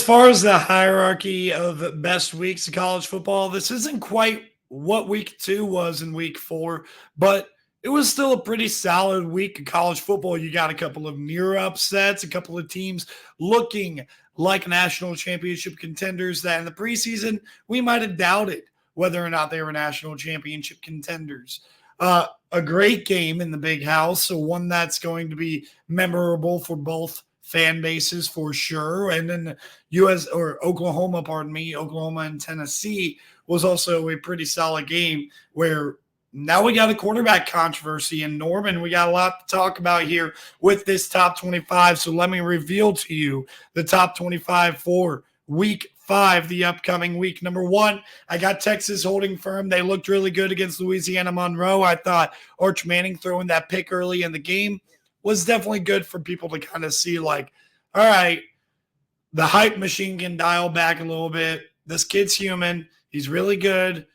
far as the hierarchy of best weeks of college football, this isn't quite what week 2 was in week 4, but it was still a pretty solid week of college football. You got a couple of near upsets, a couple of teams looking like national championship contenders that in the preseason we might have doubted whether or not they were national championship contenders. A great game in the big house, so one that's going to be memorable for both fan bases for sure. And then Oklahoma and Tennessee was also a pretty solid game where now we got a quarterback controversy in Norman. We got a lot to talk about here with this top 25. So let me reveal to you the top 25 for week 5, the upcoming week. Number 1, I got Texas holding firm. They looked really good against Louisiana Monroe. I thought Arch Manning throwing that pick early in the game was definitely good for people to kind of see, like, all right, the hype machine can dial back a little bit. This kid's human. He's really good.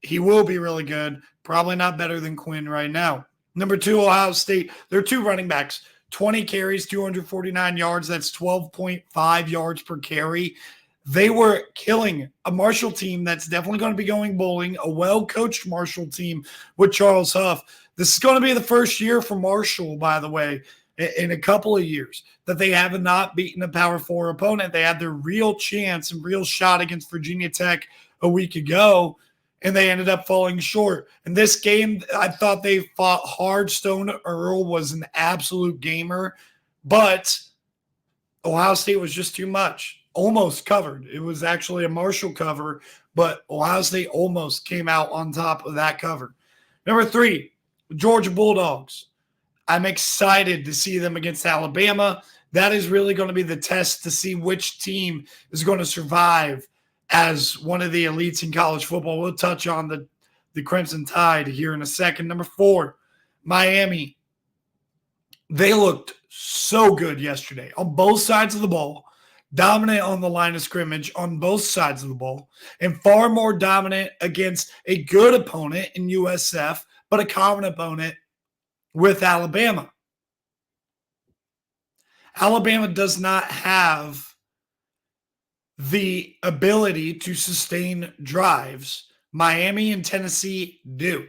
He will be really good. Probably not better than Quinn right now. Number 2, Ohio State. They're 2 running backs, 20 carries, 249 yards. That's 12.5 yards per carry. They were killing a Marshall team that's definitely going to be going bowling, a well-coached Marshall team with Charles Huff. This is going to be the first year for Marshall, by the way, in a couple of years that they have not beaten a Power 4 opponent. They had their real chance and real shot against Virginia Tech a week ago, and they ended up falling short. In this game, I thought they fought hard. Stone Earl was an absolute gamer, but Ohio State was just too much. Almost covered. It was actually a Marshall cover, but Ohio State almost came out on top of that cover. Number 3, Georgia Bulldogs. I'm excited to see them against Alabama. That is really going to be the test to see which team is going to survive as one of the elites in college football. We'll touch on the Crimson Tide here in a second. Number 4, Miami. They looked so good yesterday on both sides of the ball. Dominant on the line of scrimmage on both sides of the ball, and far more dominant against a good opponent in USF, but a common opponent with Alabama. Alabama does not have the ability to sustain drives. Miami and Tennessee do.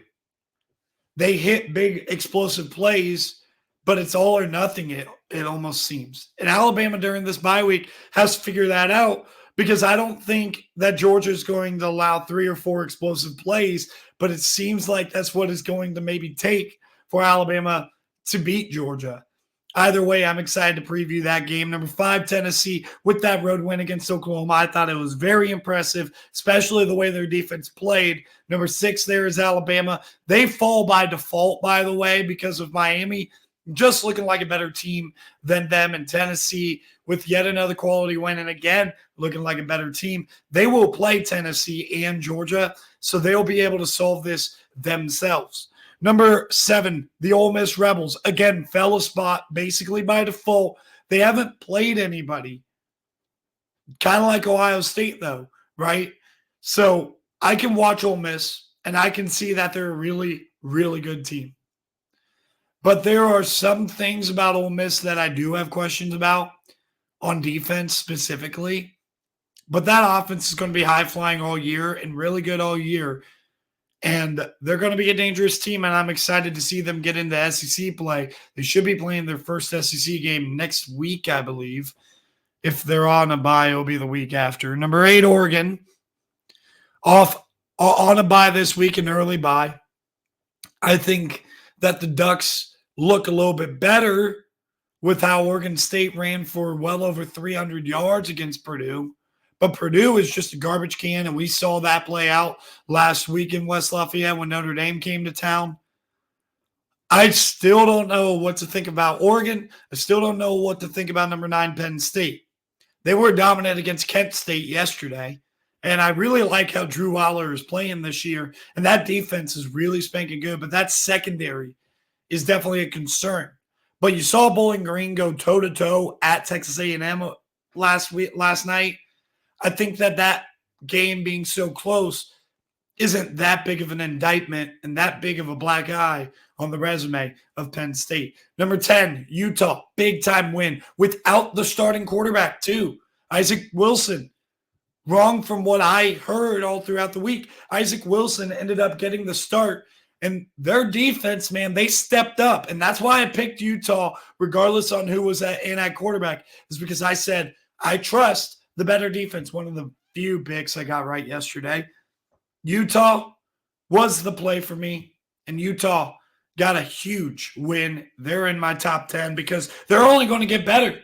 They hit big explosive plays, but it's all or nothing, it almost seems. And Alabama during this bye week has to figure that out, because I don't think that Georgia is going to allow 3 or 4 explosive plays, but it seems like that's what it's going to maybe take for Alabama to beat Georgia. Either way, I'm excited to preview that game. Number 5, Tennessee, with that road win against Oklahoma. I thought it was very impressive, especially the way their defense played. Number 6 there is Alabama. They fall by default, by the way, because of Miami just looking like a better team than them. In Tennessee, with yet another quality win, and again, looking like a better team. They will play Tennessee and Georgia, so they'll be able to solve this themselves. Number 7, the Ole Miss Rebels. Again, fell a spot basically by default. They haven't played anybody. Kind of like Ohio State, though, right? So I can watch Ole Miss, and I can see that they're a really, really good team. But there are some things about Ole Miss that I do have questions about on defense specifically. But that offense is going to be high-flying all year and really good all year. And they're going to be a dangerous team, and I'm excited to see them get into SEC play. They should be playing their first SEC game next week, I believe. If they're on a bye, it'll be the week after. Number 8, Oregon. Off on a bye this week, an early bye. I think that the Ducks look a little bit better with how Oregon State ran for well over 300 yards against Purdue. But Purdue is just a garbage can, and we saw that play out last week in West Lafayette when Notre Dame came to town. I still don't know what to think about Oregon. I still don't know what to think about number 9, Penn State. They were dominant against Kent State yesterday, and I really like how Drew Wilder is playing this year, and that defense is really spanking good, but that secondary is definitely a concern. But you saw Bowling Green go toe-to-toe at Texas A&M last night. I think that game being so close isn't that big of an indictment and that big of a black eye on the resume of Penn State. Number 10, Utah, big-time win without the starting quarterback too. Isaac Wilson, wrong from what I heard all throughout the week. Isaac Wilson ended up getting the start, and their defense, man, they stepped up. And that's why I picked Utah, regardless on who was at quarterback, is because I said I trust the better defense. One of the few picks I got right yesterday. Utah was the play for me, and Utah got a huge win. They're in my top 10 because they're only going to get better.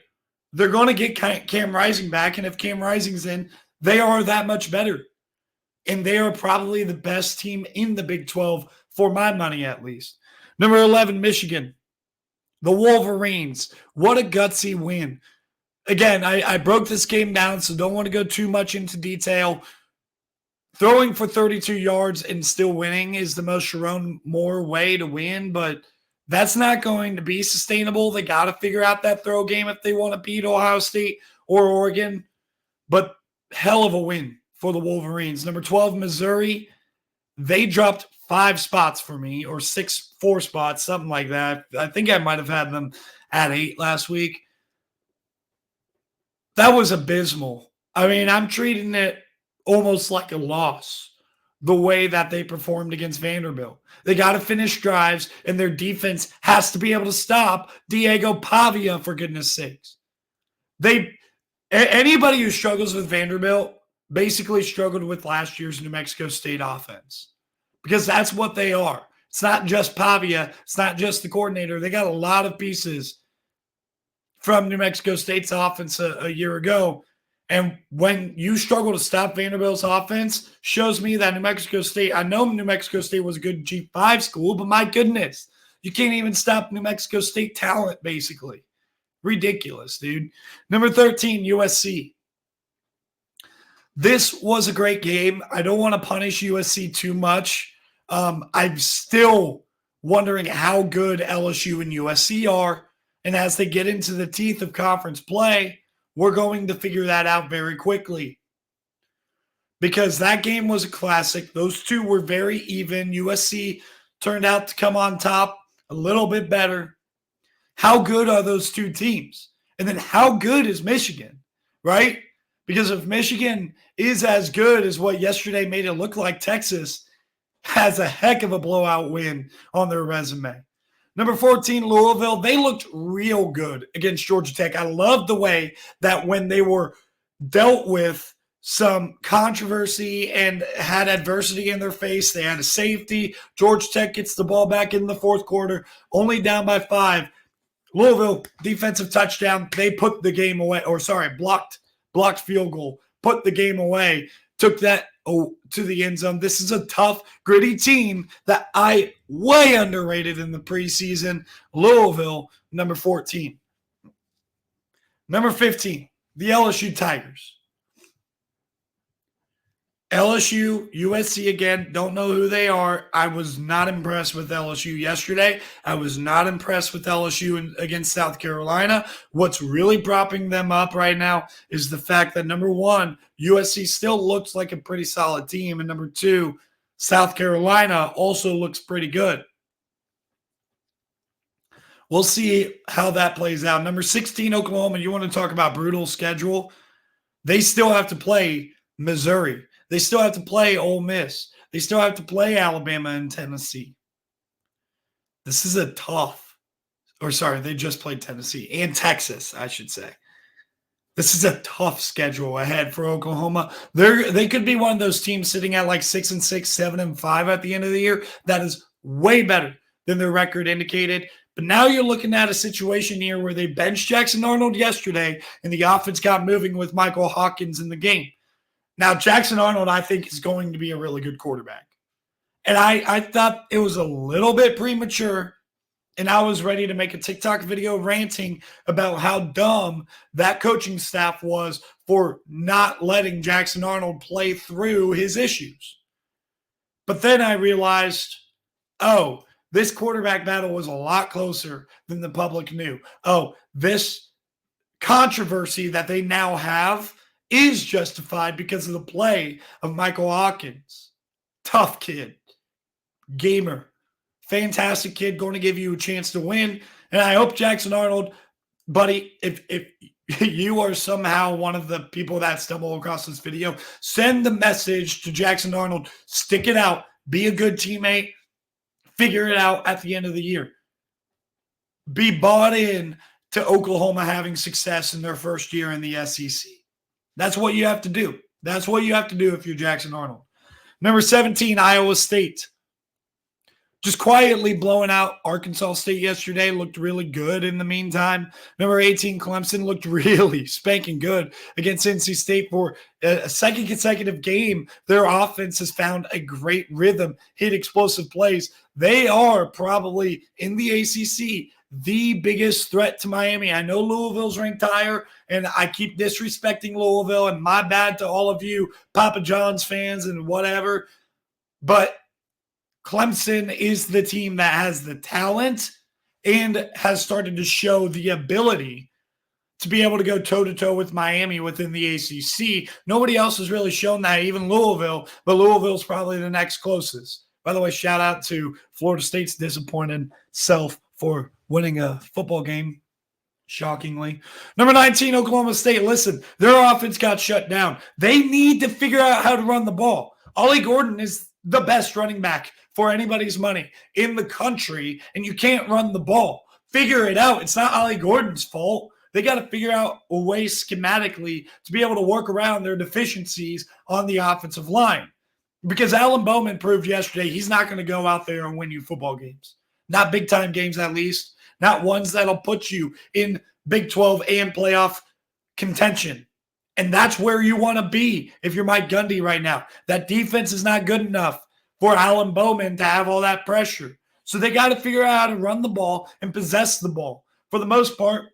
They're going to get Cam Rising back, and if Cam Rising's in, they are that much better. And they are probably the best team in the Big 12 for my money, at least. Number 11, Michigan. The Wolverines. What a gutsy win. Again, I broke this game down, so don't want to go too much into detail. Throwing for 32 yards and still winning is the most Sharon Moore way to win, but that's not going to be sustainable. They got to figure out that throw game if they want to beat Ohio State or Oregon. But hell of a win for the Wolverines. Number 12, Missouri. They dropped 5 spots for me, or 4 spots, something like that. I think I might have had them at 8 last week. That was abysmal. I mean, I'm treating it almost like a loss, the way that they performed against Vanderbilt. They got to finish drives, and their defense has to be able to stop Diego Pavia, for goodness sakes. Anybody who struggles with Vanderbilt basically struggled with last year's New Mexico State offense, because that's what they are. It's not just Pavia. It's not just the coordinator. They got a lot of pieces from New Mexico State's offense a year ago. And when you struggle to stop Vanderbilt's offense, shows me that New Mexico State, I know New Mexico State was a good G5 school, but my goodness, you can't even stop New Mexico State talent, basically. Ridiculous, dude. Number 13, USC. This was a great game. I don't want to punish USC too much. I'm still wondering how good LSU and USC are. And as they get into the teeth of conference play, we're going to figure that out very quickly. Because that game was a classic. Those two were very even. USC turned out to come on top a little bit better. How good are those two teams? And then how good is Michigan, right? Because if Michigan is as good as what yesterday made it look like, Texas has a heck of a blowout win on their resume. Number 14, Louisville. They looked real good against Georgia Tech. I love the way that when they were dealt with some controversy and had adversity in their face, they had a safety. Georgia Tech gets the ball back in the fourth quarter, only down by 5. Louisville, defensive touchdown. They put the game away, blocked field goal, put the game away, took that to the end zone. This is a tough, gritty team that I way underrated in the preseason. Louisville, number 14. Number 15, the LSU Tigers. LSU, USC again, don't know who they are. I was not impressed with LSU yesterday. I was not impressed with LSU against South Carolina. What's really propping them up right now is the fact that, number 1, USC still looks like a pretty solid team, and number 2, South Carolina also looks pretty good. We'll see how that plays out. Number 16, Oklahoma. You want to talk about brutal schedule? They still have to play Missouri. They still have to play Ole Miss. They still have to play Alabama and Tennessee. This is a tough, they just played Tennessee and Texas, I should say. This is a tough schedule ahead for Oklahoma. They could be one of those teams sitting at like 6-6, 7-5 at the end of the year. That is way better than their record indicated. But now you're looking at a situation here where they benched Jackson Arnold yesterday, and the offense got moving with Michael Hawkins in the game. Now, Jackson Arnold, I think, is going to be a really good quarterback. And I thought it was a little bit premature, and I was ready to make a TikTok video ranting about how dumb that coaching staff was for not letting Jackson Arnold play through his issues. But then I realized, this quarterback battle was a lot closer than the public knew. This controversy that they now have is justified because of the play of Michael Hawkins. Tough kid. Gamer. Fantastic kid, going to give you a chance to win. And I hope Jackson Arnold, buddy, if you are somehow one of the people that stumble across this video, send the message to Jackson Arnold. Stick it out. Be a good teammate. Figure it out at the end of the year. Be bought in to Oklahoma having success in their first year in the SEC. That's what you have to do. That's what you have to do if you're Jackson Arnold. Number 17, Iowa State. Just quietly blowing out Arkansas State yesterday. Looked really good in the meantime. Number 18, Clemson looked really spanking good against NC State for a second consecutive game. Their offense has found a great rhythm, hit explosive plays. They are probably in the ACC the biggest threat to Miami. I know Louisville's ranked higher, and I keep disrespecting Louisville, and my bad to all of you Papa John's fans and whatever. But Clemson is the team that has the talent and has started to show the ability to be able to go toe-to-toe with Miami within the ACC. Nobody else has really shown that, even Louisville, but Louisville's probably the next closest. By the way, shout out to Florida State's disappointed self for winning a football game, shockingly. Number 19, Oklahoma State. Listen, their offense got shut down. They need to figure out how to run the ball. Ollie Gordon is the best running back for anybody's money in the country, and you can't run the ball. Figure it out. It's not Ollie Gordon's fault. They got to figure out a way schematically to be able to work around their deficiencies on the offensive line. Because Alan Bowman proved yesterday he's not going to go out there and win you football games. Not big-time games, at least. Not ones that'll put you in Big 12 and playoff contention. And that's where you want to be if you're Mike Gundy right now. That defense is not good enough for Alan Bowman to have all that pressure. So they got to figure out how to run the ball and possess the ball. For the most part,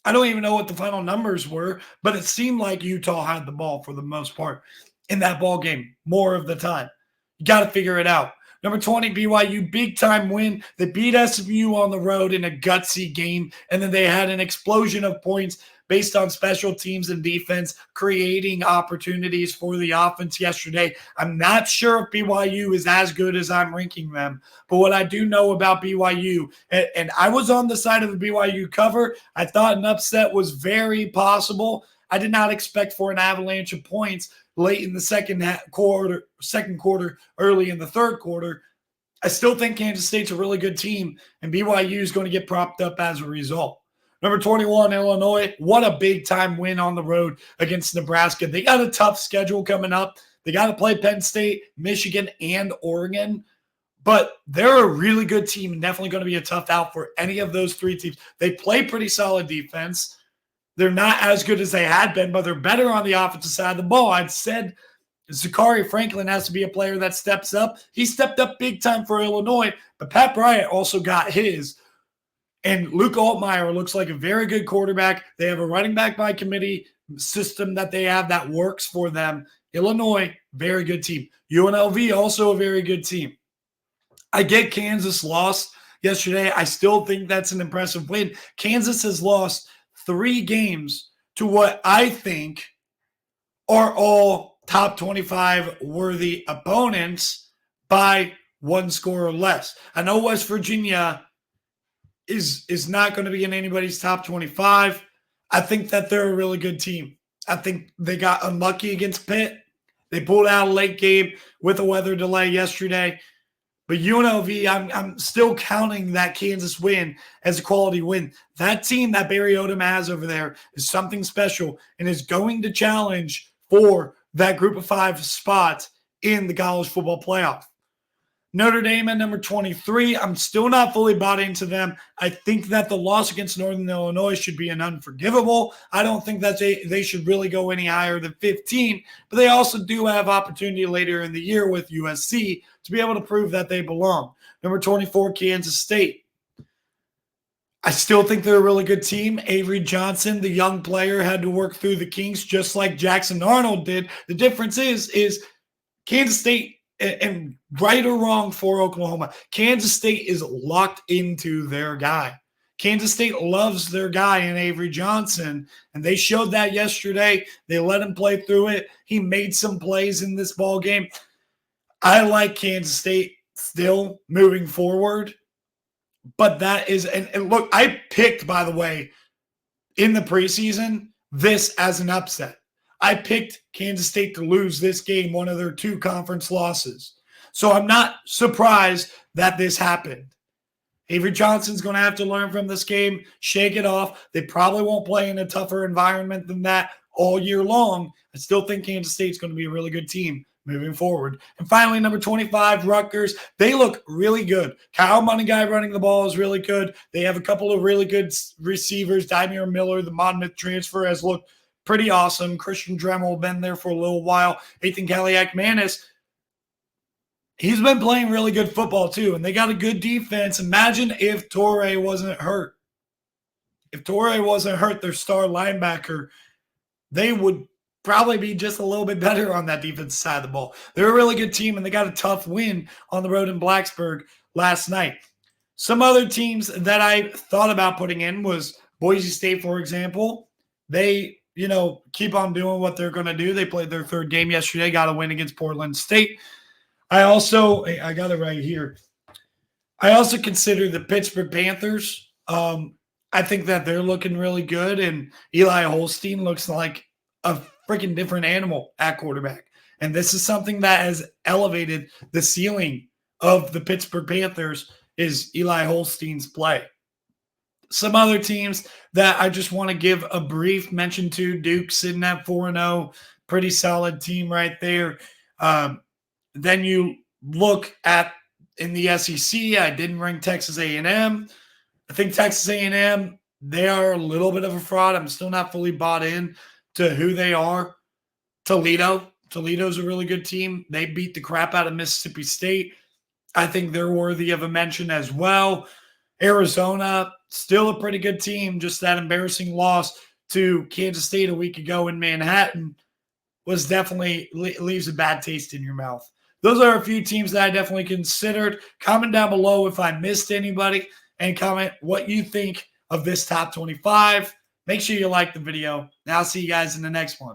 I don't even know what the final numbers were, but it seemed like Utah had the ball for the most part in that ball game more of the time. You got to figure it out. Number 20, BYU, big-time win. They beat SMU on the road in a gutsy game, and then they had an explosion of points based on special teams and defense, creating opportunities for the offense yesterday. I'm not sure if BYU is as good as I'm ranking them, but what I do know about BYU, and I was on the side of the BYU cover, I thought an upset was very possible. I did not expect for an avalanche of points late in the second quarter, early in the third quarter. I still think Kansas State's a really good team, and BYU is going to get propped up as a result. Number 21, Illinois. What a big-time win on the road against Nebraska. They got a tough schedule coming up. They got to play Penn State, Michigan, and Oregon. But they're a really good team and definitely going to be a tough out for any of those three teams. They play pretty solid defense. They're not as good as they had been, but they're better on the offensive side of the ball. I'd said Zachary Franklin has to be a player that steps up. He stepped up big time for Illinois, but Pat Bryant also got his. And Luke Altmaier looks like a very good quarterback. They have a running back by committee system that they have that works for them. Illinois, very good team. UNLV, also a very good team. I get Kansas lost yesterday. I still think that's an impressive win. Kansas has lost 3 games to what I think are all top 25 worthy opponents by 1 score or less. I know West Virginia is not going to be in anybody's top 25. I think that they're a really good team. I think they got unlucky against Pitt. They pulled out a late game with a weather delay yesterday. But UNLV, I'm still counting that Kansas win as a quality win. That team that Barry Odom has over there is something special and is going to challenge for that group of 5 spot in the college football playoff. Notre Dame at number 23. I'm still not fully bought into them. I think that the loss against Northern Illinois should be an unforgivable. I don't think that they should really go any higher than 15, but they also do have opportunity later in the year with USC to be able to prove that they belong. Number 24, Kansas State. I still think they're a really good team. Avery Johnson, the young player, had to work through the kinks just like Jackson Arnold did. The difference is Kansas State, and right or wrong for Oklahoma, Kansas State is locked into their guy. Kansas State loves their guy in Avery Johnson, and they showed that yesterday. They let him play through it. He made some plays in this ball game. I like Kansas State still moving forward, but that is – and look, I picked, by the way, in the preseason, this as an upset. I picked Kansas State to lose this game, one of their 2 conference losses. So I'm not surprised that this happened. Avery Johnson's going to have to learn from this game, shake it off. They probably won't play in a tougher environment than that all year long. I still think Kansas State's going to be a really good team moving forward. And finally, number 25, Rutgers. They look really good. Kyle Moneyguy running the ball is really good. They have a couple of really good receivers. Dymere Miller, the Monmouth transfer, has looked pretty awesome. Christian Dremel been there for a little while. Ethan Kaliak-Manis, he's been playing really good football too, and they got a good defense. Imagine if Torrey wasn't hurt. If Torrey wasn't hurt, their star linebacker, they would probably be just a little bit better on that defensive side of the ball. They're a really good team, and they got a tough win on the road in Blacksburg last night. Some other teams that I thought about putting in was Boise State, for example. They, keep on doing what they're going to do. They played their 3rd game yesterday, got a win against Portland State. I got it right here. I also consider the Pittsburgh Panthers. I think that they're looking really good, and Eli Holstein looks like a freaking different animal at quarterback. And this is something that has elevated the ceiling of the Pittsburgh Panthers is Eli Holstein's play. Some other teams that I just want to give a brief mention to, Duke sitting at 4-0, pretty solid team right there. Then you look at in the SEC, I didn't rank Texas A&M. I think Texas A&M, they are a little bit of a fraud. I'm still not fully bought in to who they are. Toledo's a really good team. They beat the crap out of Mississippi State. I think they're worthy of a mention as well. Arizona, still a pretty good team. Just that embarrassing loss to Kansas State a week ago in Manhattan was definitely leaves a bad taste in your mouth. Those are a few teams that I definitely considered. Comment down below if I missed anybody and comment what you think of this top 25. Make sure you like the video. And I'll see you guys in the next one.